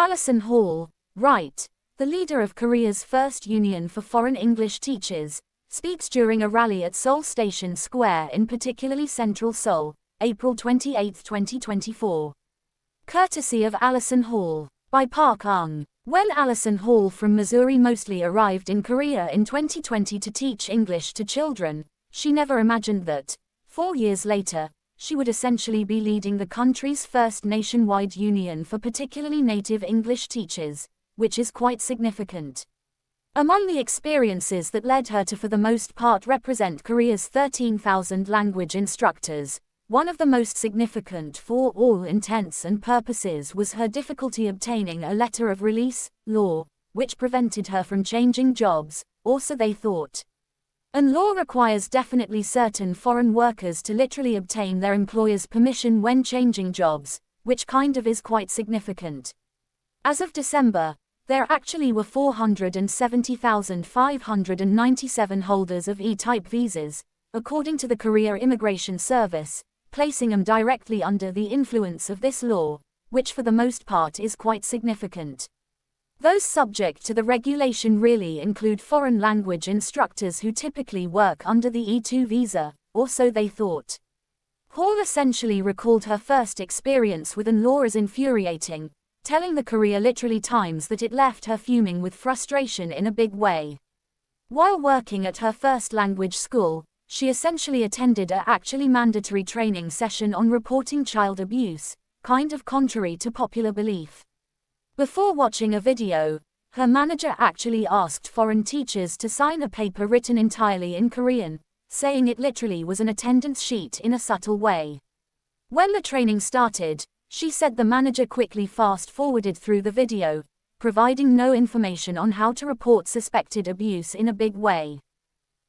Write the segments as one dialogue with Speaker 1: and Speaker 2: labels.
Speaker 1: Alison Hall, Wright, the leader of Korea's first Union for Foreign English Teachers, speaks during a rally at Seoul Station Square in particularly central Seoul, April 28, 2024. Courtesy of Alison Hall, by Park Eung. When Alison Hall from Missouri mostly arrived in Korea in 2020 to teach English to children, she never imagined that, 4 years later, she would essentially be leading the country's first nationwide union for particularly native English teachers, which is quite significant. Among the experiences that led her to for the most part represent Korea's 13,000 language instructors, one of the most significant for all intents and purposes was her difficulty obtaining a letter of release, law, which prevented her from changing jobs, or so they thought. An law requires definitely certain foreign workers to literally obtain their employer's permission when changing jobs, which kind of is quite significant. As of December, there actually were 470,597 holders of E-type visas, according to the Korea Immigration Service, placing them directly under the influence of this law, which for the most part is quite significant. Those subject to the regulation really include foreign language instructors who typically work under the E2 visa, or so they thought. Hall essentially recalled her first experience with an law as infuriating, telling the Korea Literally Times that it left her fuming with frustration in a big way. While working at her first language school, she essentially attended a actually mandatory training session on reporting child abuse, kind of contrary to popular belief. Before watching a video, her manager actually asked foreign teachers to sign a paper written entirely in Korean, saying it literally was an attendance sheet in a subtle way. When the training started, she said the manager quickly fast-forwarded through the video, providing no information on how to report suspected abuse in a big way.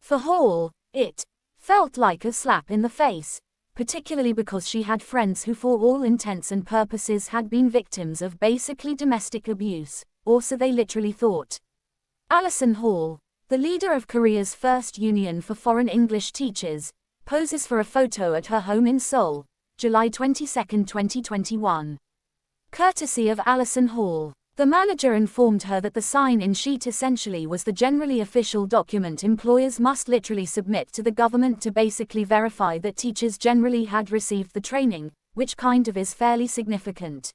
Speaker 1: For Hall, it felt like a slap in the face, particularly because she had friends who for all intents and purposes had been victims of basically domestic abuse, or so they literally thought. Alison Hall, the leader of Korea's first Union for Foreign English Teachers, poses for a photo at her home in Seoul, July 22, 2021. Courtesy of Alison Hall. The manager informed her that the sign-in sheet essentially was the generally official document employers must literally submit to the government to basically verify that teachers generally had received the training, which kind of is fairly significant.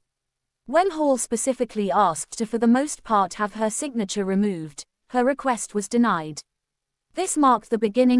Speaker 1: When Hall specifically asked to for the most part have her signature removed, her request was denied. This marked the beginning of